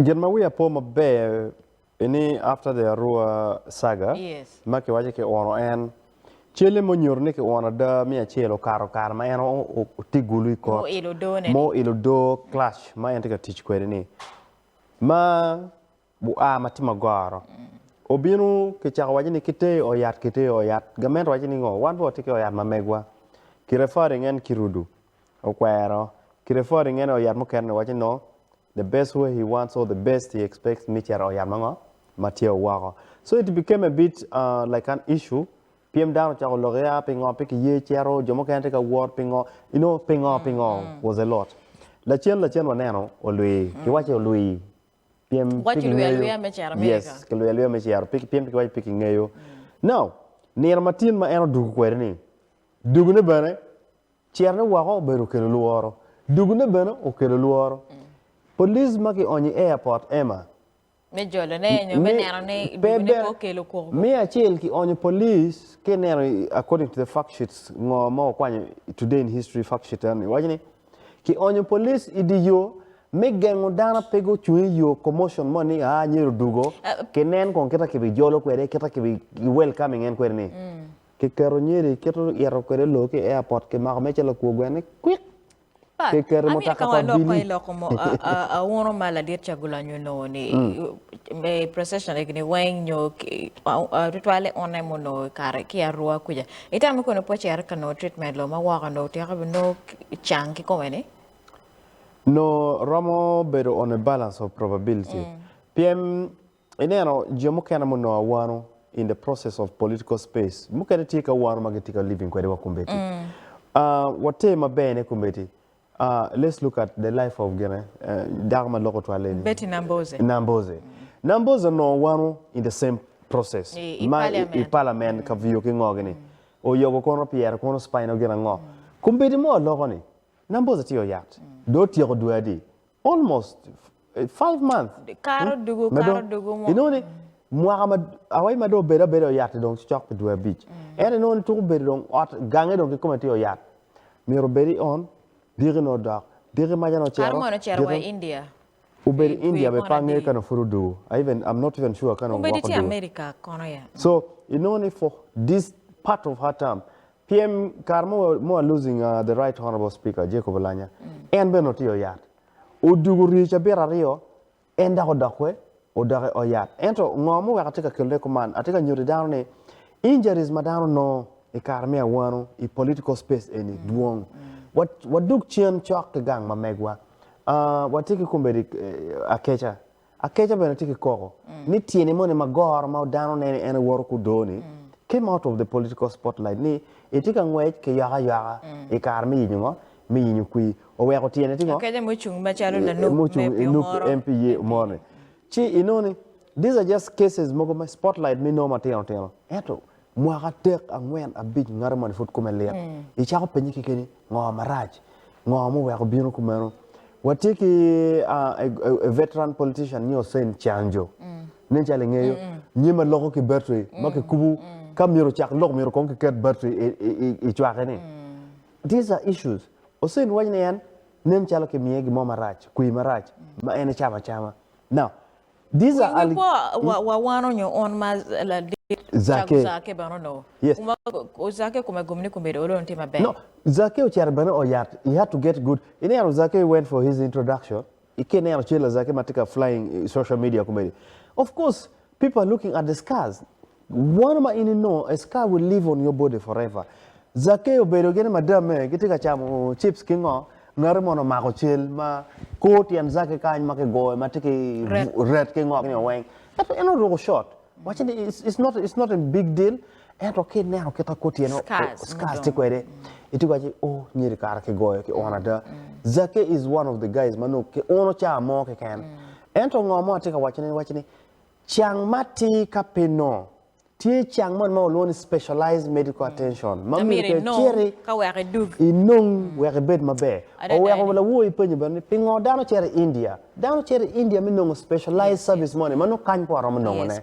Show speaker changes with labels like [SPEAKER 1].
[SPEAKER 1] Get my way upon my bear any after the Arua saga.
[SPEAKER 2] Yes.
[SPEAKER 1] Make waje ke ono en chele mo nyorne ke ono da mi chelo karo kar ma eno tigulu ko mo iludo clash ma ente ka teach kwere ni ma bu a matima goro obinu ke cha waje ni kite o yat gamen waje ni ngo wan bo tike o yat ma megwa ki referring en kirudu o kwero ki referring en o yat mo ken waje no the best way he wants or the best he expects me to Yamango, Mateo Wago. So it became a bit like an issue. PM down to Lorea, Pingo, Pick Ye, Chero, Jomo can take a word, Pingo, you know, Pingo was a lot. La Chen Wanano, or Louis, you watch your Louis. PM
[SPEAKER 2] what you will,
[SPEAKER 1] yes, Kaluia Machar, pick PM picking Nayo. Now, near Martin Maano Duquerni. Duguna Bene, Cherno Wago, Berukeluoro. Duguna Bene, or Keluoro. Police maki on the airport, Emma.
[SPEAKER 2] Me a
[SPEAKER 1] chill ki on the police, according to the fact sheets, more today in history fact sheet, and ki on the police, idio, make gang dana pego chui yo commotion money, near dugo, kenen con keta ki jolo quere, keta ki welcoming and querne. Ki caronieri, keto yero quere loke airport, ke marmechela kugwene, quick.
[SPEAKER 2] Ami loko mo a wono mala dir Kyagulanyi no ni me procession like ni weng nyo rituale onai mo no kare ki arua kuja ita me kono poche arka no treatment lo ma waka no ti ka no chang ki komene
[SPEAKER 1] no ramo bedo on a balance of probability pm enero jomo kana mo no wano in the process of political space mukere tika wano magetika living kwede wa kumbeti wate bene kumbeti let's look at the life of Gene. Dagma loko twaleni.
[SPEAKER 2] Betty Namboze.
[SPEAKER 1] Namboze no one in the same process. Parliament ka viyo ki ngogini. O yogo kono Pierre kono spine gena ngo. Kumbedi mo loko ni. Namboze tiyo yat. Do tiyo duadi. Almost 5 months.
[SPEAKER 2] Karo dugu mo.
[SPEAKER 1] You know ni muagama awai mado beda yat dong chok dua beach. Ere no ni tuku beda dong gange dong ki koma tiyo yat. Miro bedi on Diri no dark. Diri majano chero.
[SPEAKER 2] Karmo no chero wa India.
[SPEAKER 1] Uberi India be pange kana furudu. I'm not even sure kana
[SPEAKER 2] wako do. Uberi America kono ya.
[SPEAKER 1] So, you know for this part of her term, PM Karmo more losing the right honorable speaker Jacob Lanya. And benotio yat. Udugu richa bera rio. Enda odakwe. Odare oyat. Ento ngomu wa katika kile command. Atika nyuri down ne injuries madano no e karmea wano e political space eni dwong. What duk chien chok ke gang ma megwa what tiki kumbedi akecha bena tiki koko ni tieni mo ne magor ma Dano ne ene wor ku doni came out of the political spotlight ni etika ngwej ke yaga e kar mi yinyo kui o we ko tieni tingo
[SPEAKER 2] akecha mo chung ma chalo na no
[SPEAKER 1] MP more chi inoni these are just cases mo go spotlight mi no mateno eto mwaka tek angwen abij ngarman fut kumelia ichako penyi kikeni ngo maraj ngo mo wa bino kumeno watiki a veteran politician ni osen chanjo nenjale ngeyo nyima loko ki bertri make kubu kamiro chak lok miro kon ki ket bertri e chwakene these are issues osen wajne yan nenjalo ke miegi mo maraj kui maraj ma ene chama now these are
[SPEAKER 2] wa wano nyo on ma la Zake bano
[SPEAKER 1] yes
[SPEAKER 2] Zake kuma gumni kumbe olo ntima be
[SPEAKER 1] no Zake ucharbana oyat he had to get good ine Zake went for his introduction ikene archela Zake matika flying social media kumbe of course people are looking at the scars one ma ini no a scar will live on your body forever Zake obedo gene madame kitika chamo chips kingo ngarmono mako chil ma koti and Zake kany make go matiki red kingo ni weng that eno ro shot watching it's not a big deal and okay now kita koti no scars tikwede itugwaje oh nyiri kara ke goyo ke onada Zake is one of the guys manu ke ono cha mo ke kan ento ngomo atika watching chang mati kapeno tie chang mon mo loni specialized medical attention mami ke chere
[SPEAKER 2] ka were dug
[SPEAKER 1] inong were bed mabe o were la wo ipenye bani pingo Dano chere India mi no specialized service money manu kan po ram no ne